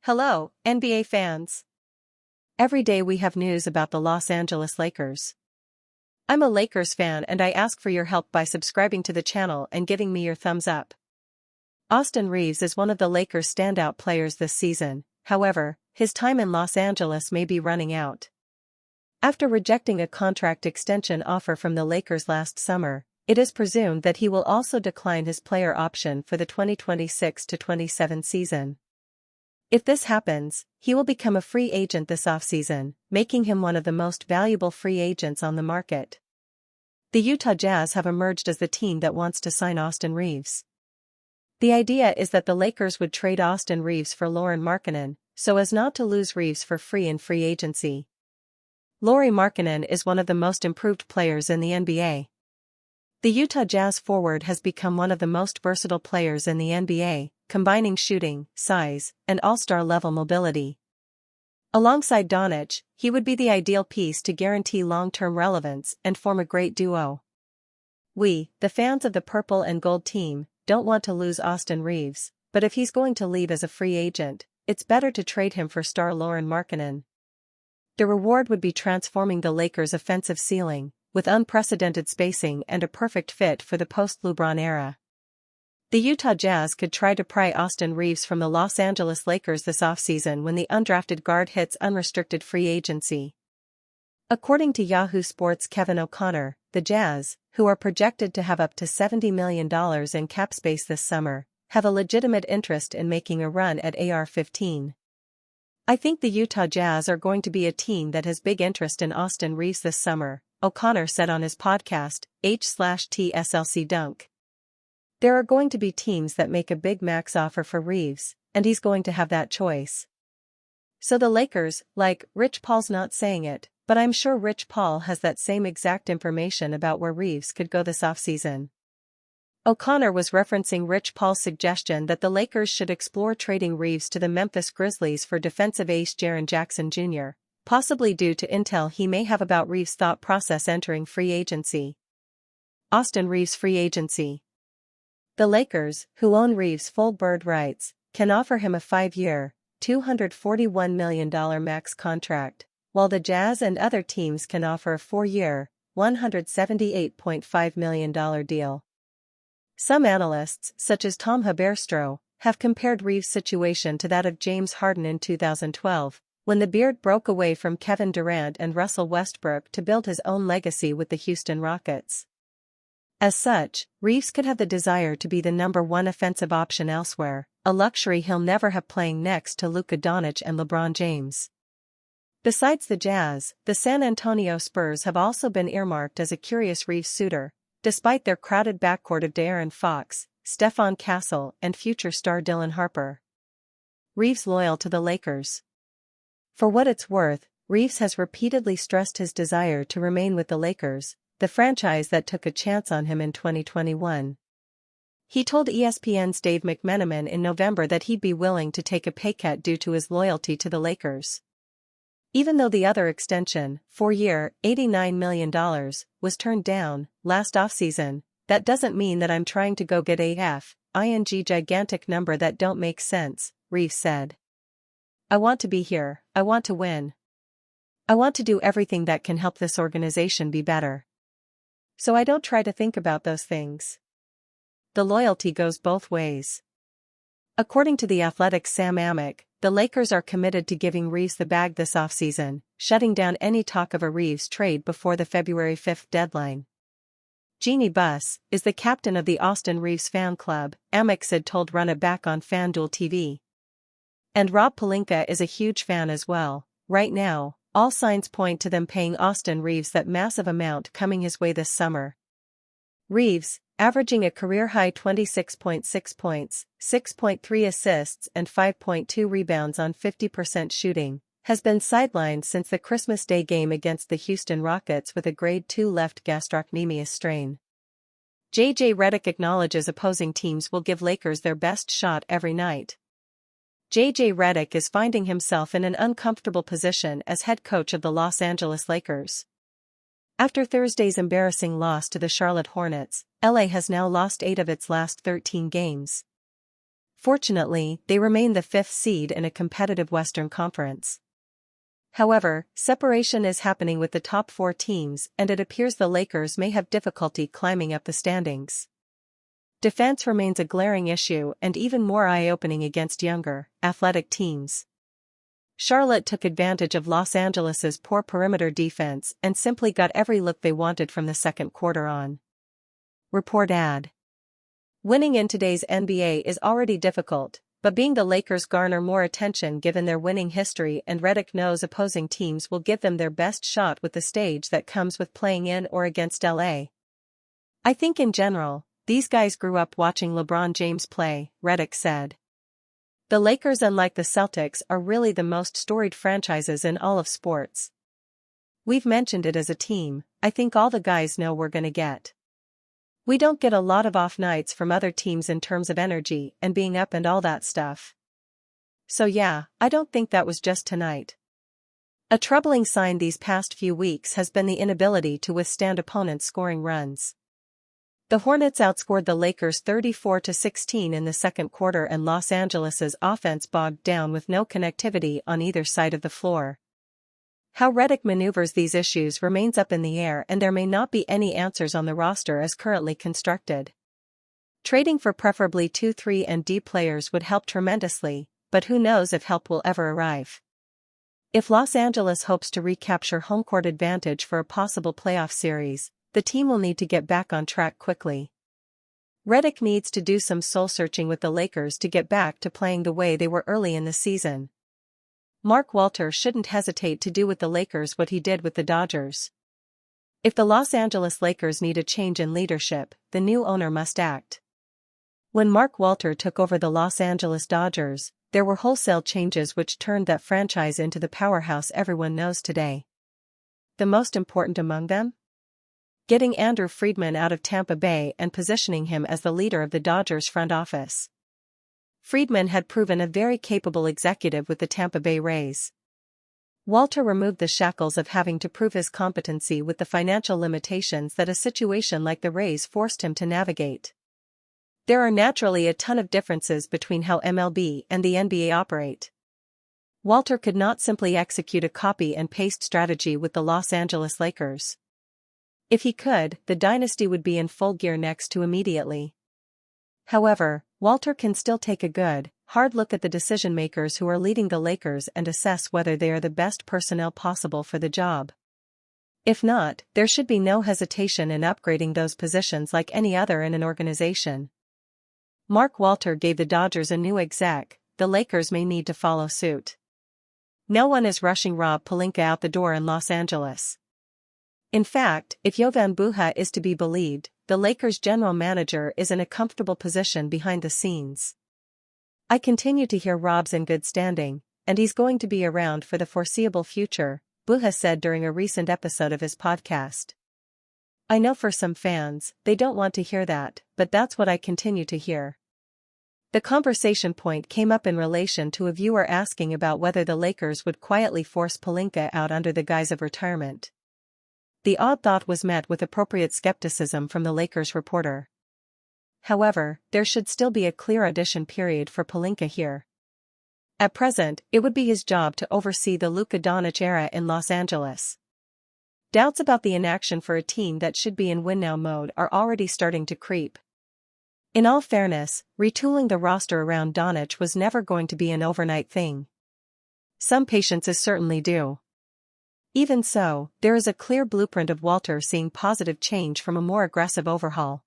Hello, NBA fans. Every day we have news about the Los Angeles Lakers. I'm a Lakers fan and I ask for your help by subscribing to the channel and giving me your thumbs up. Austin Reaves is one of the Lakers' standout players this season, however, his time in Los Angeles may be running out. After rejecting a contract extension offer from the Lakers last summer, it is presumed that he will also decline his player option for the 2026-27 season. If this happens, he will become a free agent this offseason, making him one of the most valuable free agents on the market. The Utah Jazz have emerged as the team that wants to sign Austin Reaves. The idea is that the Lakers would trade Austin Reaves for Markkanen, so as not to lose Reaves for free in free agency. Markkanen is one of the most improved players in the NBA. The Utah Jazz forward has become one of the most versatile players in the NBA, combining shooting, size, and all-star level mobility. Alongside Doncic, he would be the ideal piece to guarantee long-term relevance and form a great duo. We, the fans of the purple and gold team, don't want to lose Austin Reaves, but if he's going to leave as a free agent, it's better to trade him for star Markkanen. The reward would be transforming the Lakers' offensive ceiling, with unprecedented spacing and a perfect fit for the post-LeBron era. The Utah Jazz could try to pry Austin Reaves from the Los Angeles Lakers this offseason when the undrafted guard hits unrestricted free agency. According to Yahoo Sports' Kevin O'Connor, the Jazz, who are projected to have up to $70 million in cap space this summer, have a legitimate interest in making a run at AR-15. I think the Utah Jazz are going to be a team that has big interest in Austin Reaves this summer, O'Connor said on his podcast, H/TSLC Dunk. There are going to be teams that make a big max offer for Reaves, and he's going to have that choice. So the Lakers, Rich Paul's not saying it, but I'm sure Rich Paul has that same exact information about where Reaves could go this offseason. O'Connor was referencing Rich Paul's suggestion that the Lakers should explore trading Reaves to the Memphis Grizzlies for defensive ace Jaren Jackson Jr., possibly due to intel he may have about Reaves' thought process entering free agency. Austin Reaves free agency. The Lakers, who own Reaves' full bird rights, can offer him a 5-year, $241 million max contract, while the Jazz and other teams can offer a 4-year, $178.5 million deal. Some analysts, such as Tom Haberstroh, have compared Reaves' situation to that of James Harden in 2012, when the Beard broke away from Kevin Durant and Russell Westbrook to build his own legacy with the Houston Rockets. As such, Reaves could have the desire to be the number one offensive option elsewhere, a luxury he'll never have playing next to Luka Doncic and LeBron James. Besides the Jazz, the San Antonio Spurs have also been earmarked as a curious Reaves suitor, despite their crowded backcourt of De'Aaron Fox, Stephon Castle, and future star Dylan Harper. Reaves loyal to the Lakers. For what it's worth, Reaves has repeatedly stressed his desire to remain with the Lakers, the franchise that took a chance on him in 2021. He told ESPN's Dave McMenamin in November that he'd be willing to take a pay cut due to his loyalty to the Lakers. Even though the other extension, 4-year, $89 million, was turned down last offseason, that doesn't mean that I'm trying to go get a gigantic number that don't make sense, Reaves said. I want to be here, I want to win. I want to do everything that can help this organization be better. So I don't try to think about those things. The loyalty goes both ways. According to The Athletic's Sam Amick, the Lakers are committed to giving Reaves the bag this offseason, shutting down any talk of a Reaves trade before the February 5 deadline. Jeannie Buss is the captain of the Austin Reaves fan club, Amick said told Run It Back on FanDuel TV. And Rob Pelinka is a huge fan as well. Right now, all signs point to them paying Austin Reaves that massive amount coming his way this summer. Reaves, averaging a career-high 26.6 points, 6.3 assists and 5.2 rebounds on 50% shooting, has been sidelined since the Christmas Day game against the Houston Rockets with a grade 2 left gastrocnemius strain. J.J. Redick acknowledges opposing teams will give Lakers their best shot every night. J.J. Redick is finding himself in an uncomfortable position as head coach of the Los Angeles Lakers. After Thursday's embarrassing loss to the Charlotte Hornets, LA has now lost 8 of its last 13 games. Fortunately, they remain the 5th seed in a competitive Western Conference. However, separation is happening with the top 4 teams, and it appears the Lakers may have difficulty climbing up the standings. Defense remains a glaring issue and even more eye-opening against younger, athletic teams. Charlotte took advantage of Los Angeles's poor perimeter defense and simply got every look they wanted from the second quarter on. Report ad. Winning in today's NBA is already difficult, but being the Lakers garner more attention given their winning history, and Redick knows opposing teams will give them their best shot with the stage that comes with playing in or against LA. I think in general, these guys grew up watching LeBron James play, Redick said. The Lakers, unlike the Celtics, are really the most storied franchises in all of sports. We've mentioned it as a team. I think all the guys know we're gonna get. We don't get a lot of off nights from other teams in terms of energy and being up and all that stuff. So yeah, I don't think that was just tonight. A troubling sign these past few weeks has been the inability to withstand opponents scoring runs. The Hornets outscored the Lakers 34-16 in the second quarter, and Los Angeles's offense bogged down with no connectivity on either side of the floor. How Redick maneuvers these issues remains up in the air, and there may not be any answers on the roster as currently constructed. Trading for preferably 2, 3 and D players would help tremendously, but who knows if help will ever arrive. If Los Angeles hopes to recapture home court advantage for a possible playoff series, the team will need to get back on track quickly. Redick needs to do some soul-searching with the Lakers to get back to playing the way they were early in the season. Mark Walter shouldn't hesitate to do with the Lakers what he did with the Dodgers. If the Los Angeles Lakers need a change in leadership, the new owner must act. When Mark Walter took over the Los Angeles Dodgers, there were wholesale changes which turned that franchise into the powerhouse everyone knows today. The most important among them? Getting Andrew Friedman out of Tampa Bay and positioning him as the leader of the Dodgers front office. Friedman had proven a very capable executive with the Tampa Bay Rays. Walter removed the shackles of having to prove his competency with the financial limitations that a situation like the Rays forced him to navigate. There are naturally a ton of differences between how MLB and the NBA operate. Walter could not simply execute a copy and paste strategy with the Los Angeles Lakers. If he could, the dynasty would be in full gear next to immediately. However, Walter can still take a good, hard look at the decision-makers who are leading the Lakers and assess whether they are the best personnel possible for the job. If not, there should be no hesitation in upgrading those positions like any other in an organization. Mark Walter gave the Dodgers a new exec, the Lakers may need to follow suit. No one is rushing Rob Pelinka out the door in Los Angeles. In fact, if Jovan Buha is to be believed, the Lakers' general manager is in a comfortable position behind the scenes. I continue to hear Rob's in good standing, and he's going to be around for the foreseeable future, Buha said during a recent episode of his podcast. I know for some fans, they don't want to hear that, but that's what I continue to hear. The conversation point came up in relation to a viewer asking about whether the Lakers would quietly force Pelinka out under the guise of retirement. The odd thought was met with appropriate skepticism from the Lakers reporter. However, there should still be a clear audition period for Pelinka here. At present, it would be his job to oversee the Luka Doncic era in Los Angeles. Doubts about the inaction for a team that should be in win-now mode are already starting to creep. In all fairness, retooling the roster around Doncic was never going to be an overnight thing. Some patience is certainly due. Even so, there is a clear blueprint of Walter seeing positive change from a more aggressive overhaul.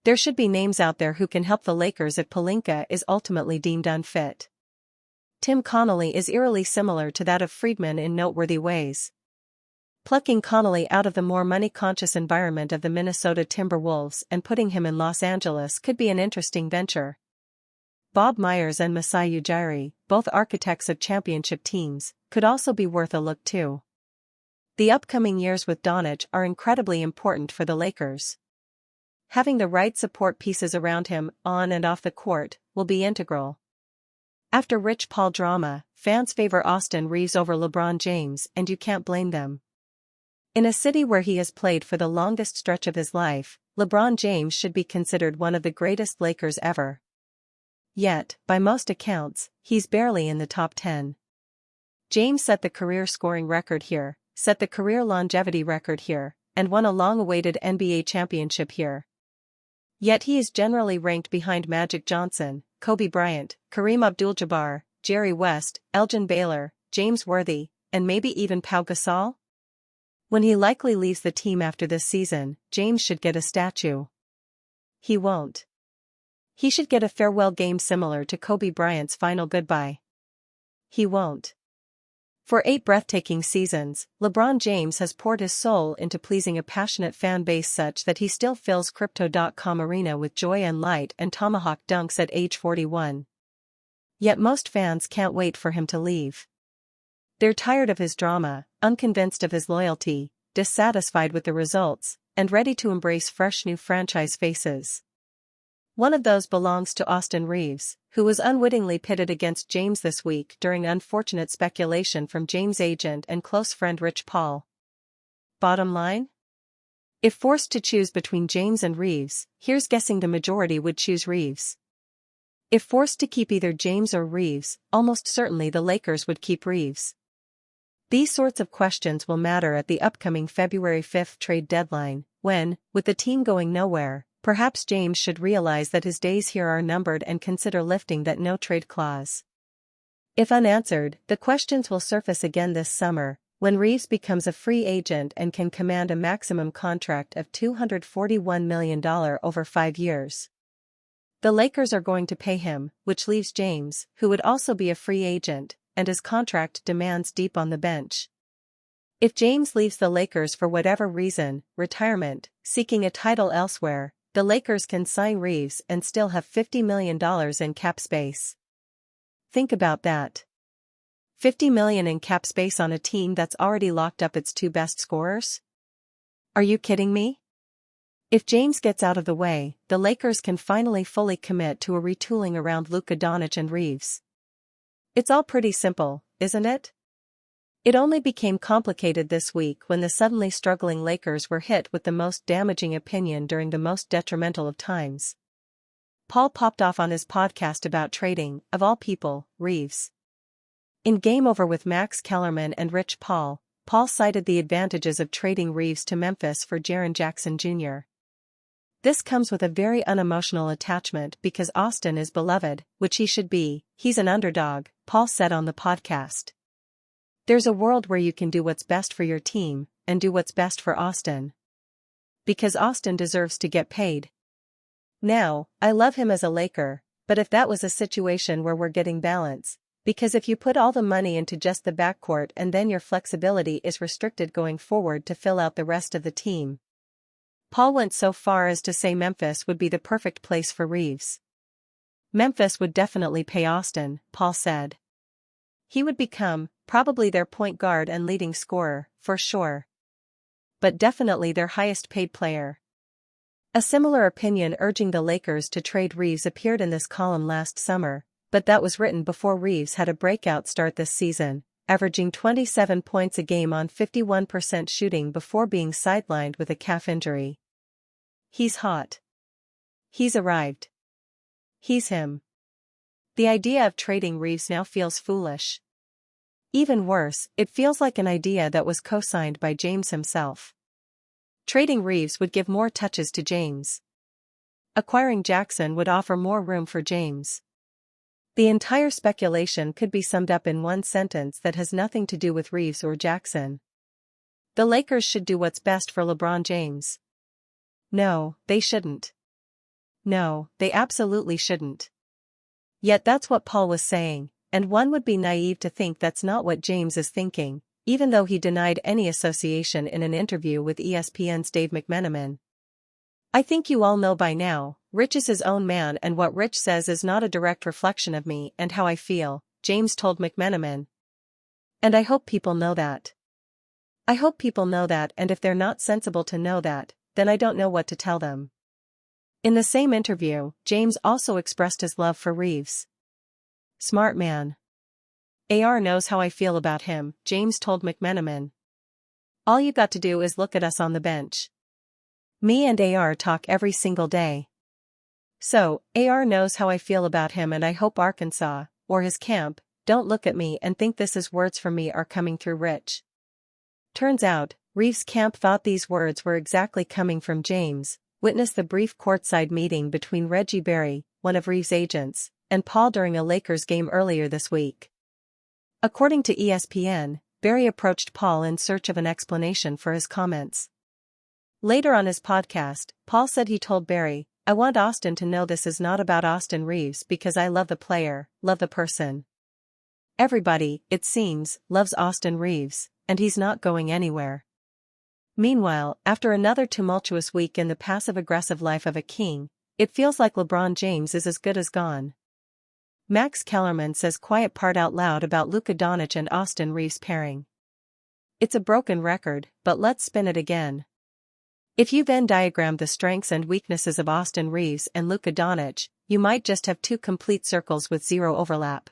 There should be names out there who can help the Lakers if Pelinka is ultimately deemed unfit. Tim Connolly is eerily similar to that of Friedman in noteworthy ways. Plucking Connolly out of the more money-conscious environment of the Minnesota Timberwolves and putting him in Los Angeles could be an interesting venture. Bob Myers and Masai Ujiri, both architects of championship teams, could also be worth a look too. The upcoming years with Doncic are incredibly important for the Lakers. Having the right support pieces around him, on and off the court, will be integral. After Rich Paul drama, fans favor Austin Reeves over LeBron James, and you can't blame them. In a city where he has played for the longest stretch of his life, LeBron James should be considered one of the greatest Lakers ever. Yet, by most accounts, he's barely in the top 10. James set the career scoring record here, set the career longevity record here, and won a long-awaited NBA championship here. Yet he is generally ranked behind Magic Johnson, Kobe Bryant, Kareem Abdul-Jabbar, Jerry West, Elgin Baylor, James Worthy, and maybe even Pau Gasol? When he likely leaves the team after this season, James should get a statue. He won't. He should get a farewell game similar to Kobe Bryant's final goodbye. He won't. For 8 breathtaking seasons, LeBron James has poured his soul into pleasing a passionate fan base such that he still fills Crypto.com arena with joy and light and tomahawk dunks at age 41. Yet most fans can't wait for him to leave. They're tired of his drama, unconvinced of his loyalty, dissatisfied with the results, and ready to embrace fresh new franchise faces. One of those belongs to Austin Reaves, who was unwittingly pitted against James this week during unfortunate speculation from James' agent and close friend Rich Paul. Bottom line? If forced to choose between James and Reaves, here's guessing the majority would choose Reaves. If forced to keep either James or Reaves, almost certainly the Lakers would keep Reaves. These sorts of questions will matter at the upcoming February 5 trade deadline, when, with the team going nowhere, perhaps James should realize that his days here are numbered and consider lifting that no-trade clause. If unanswered, the questions will surface again this summer, when Reaves becomes a free agent and can command a maximum contract of $241 million over 5 years. The Lakers are going to pay him, which leaves James, who would also be a free agent, and his contract demands deep on the bench. If James leaves the Lakers for whatever reason, retirement, seeking a title elsewhere, the Lakers can sign Reaves and still have $50 million in cap space. Think about that. $50 million in cap space on a team that's already locked up its 2 best scorers? Are you kidding me? If James gets out of the way, the Lakers can finally fully commit to a retooling around Luka Doncic and Reaves. It's all pretty simple, isn't it? It only became complicated this week when the suddenly struggling Lakers were hit with the most damaging opinion during the most detrimental of times. Paul popped off on his podcast about trading, of all people, Reaves. In Game Over with Max Kellerman and Rich Paul, Paul cited the advantages of trading Reaves to Memphis for Jaren Jackson Jr. This comes with a very unemotional attachment because Austin is beloved, which he should be. He's an underdog, Paul said on the podcast. There's a world where you can do what's best for your team, and do what's best for Austin. Because Austin deserves to get paid. Now, I love him as a Laker, but if that was a situation where we're getting balance, because if you put all the money into just the backcourt and then your flexibility is restricted going forward to fill out the rest of the team. Paul went so far as to say Memphis would be the perfect place for Reaves. Memphis would definitely pay Austin, Paul said. He would become, probably their point guard and leading scorer, for sure. But definitely their highest paid player. A similar opinion urging the Lakers to trade Reaves appeared in this column last summer, but that was written before Reaves had a breakout start this season, averaging 27 points a game on 51% shooting before being sidelined with a calf injury. He's hot. He's arrived. He's him. The idea of trading Reaves now feels foolish. Even worse, it feels like an idea that was co-signed by James himself. Trading Reaves would give more touches to James. Acquiring Jackson would offer more room for James. The entire speculation could be summed up in one sentence that has nothing to do with Reaves or Jackson. The Lakers should do what's best for LeBron James. No, they shouldn't. No, they absolutely shouldn't. Yet that's what Paul was saying, and one would be naive to think that's not what James is thinking, even though he denied any association in an interview with ESPN's Dave McMenamin. I think you all know by now, Rich is his own man and what Rich says is not a direct reflection of me and how I feel, James told McMenamin. And I hope people know that. I hope people know that, and if they're not sensible to know that, then I don't know what to tell them. In the same interview, James also expressed his love for Reaves. Smart man. AR knows how I feel about him, James told McMenamin. All you got to do is look at us on the bench. Me and AR talk every single day. So, AR knows how I feel about him, and I hope Arkansas, or his camp, don't look at me and think this is words from me are coming through rich. Turns out, Reeves' camp thought these words were exactly coming from James. Witness the brief courtside meeting between Reggie Berry, one of Reeves' agents, and Paul during a Lakers game earlier this week. According to ESPN, Berry approached Paul in search of an explanation for his comments. Later on his podcast, Paul said he told Berry, "I want Austin to know this is not about Austin Reeves because I love the player, love the person. Everybody, it seems, loves Austin Reeves, and he's not going anywhere." Meanwhile, after another tumultuous week in the passive-aggressive life of a king, it feels like LeBron James is as good as gone. Max Kellerman says quiet part out loud about Luka Doncic and Austin Reeves pairing. "It's a broken record, but let's spin it again. If you Venn diagrammed the strengths and weaknesses of Austin Reeves and Luka Doncic, you might just have two complete circles with zero overlap.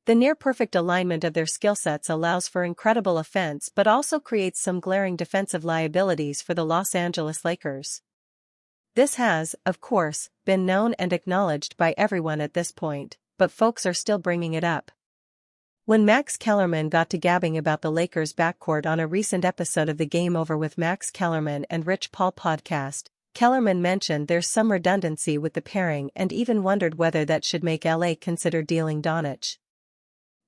The near-perfect alignment of their skill sets allows for incredible offense but also creates some glaring defensive liabilities for the Los Angeles Lakers. This has, of course, been known and acknowledged by everyone at this point, but folks are still bringing it up. When Max Kellerman got to gabbing about the Lakers' backcourt on a recent episode of the Game Over with Max Kellerman and Rich Paul podcast, Kellerman mentioned there's some redundancy with the pairing and even wondered whether that should make LA consider dealing Doncic.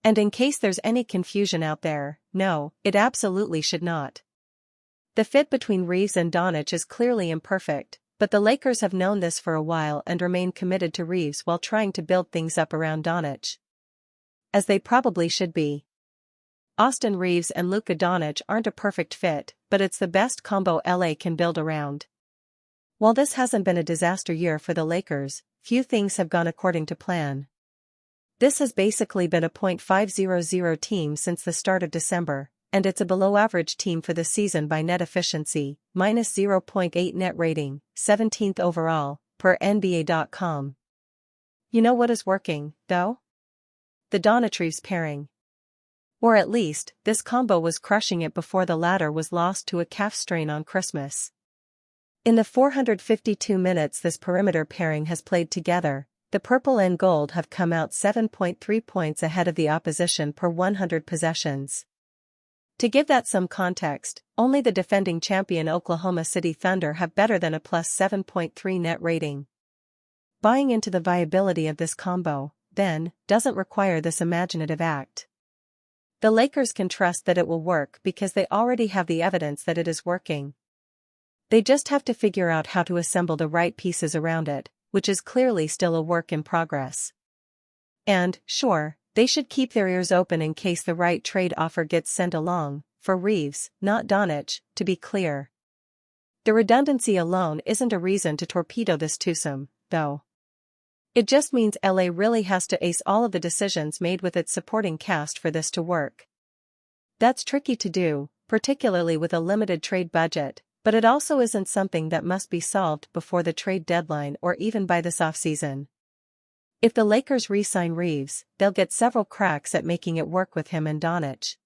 And in case there's any confusion out there, no, it absolutely should not. The fit between Reeves and Doncic is clearly imperfect, but the Lakers have known this for a while and remain committed to Reeves while trying to build things up around Doncic. As they probably should be. Austin Reeves and Luka Doncic aren't a perfect fit, but it's the best combo LA can build around. While this hasn't been a disaster year for the Lakers, few things have gone according to plan. This has basically been a .500 team since the start of December, and it's a below-average team for the season by net efficiency, minus 0.8 net rating, 17th overall, per NBA.com. You know what is working, though? The Doncic-Reeves pairing. Or at least, this combo was crushing it before the latter was lost to a calf strain on Christmas. In the 452 minutes this perimeter pairing has played together, the purple and gold have come out 7.3 points ahead of the opposition per 100 possessions. To give that some context, only the defending champion Oklahoma City Thunder have better than a plus 7.3 net rating. Buying into the viability of this combo, then, doesn't require this imaginative act. The Lakers can trust that it will work because they already have the evidence that it is working. They just have to figure out how to assemble the right pieces around it, which is clearly still a work in progress. And, sure, they should keep their ears open in case the right trade offer gets sent along, for Reeves, not Doncic, to be clear. The redundancy alone isn't a reason to torpedo this twosome, though. It just means LA really has to ace all of the decisions made with its supporting cast for this to work. That's tricky to do, particularly with a limited trade budget, but it also isn't something that must be solved before the trade deadline or even by this offseason. If the Lakers re-sign Reeves, they'll get several cracks at making it work with him and Doncic.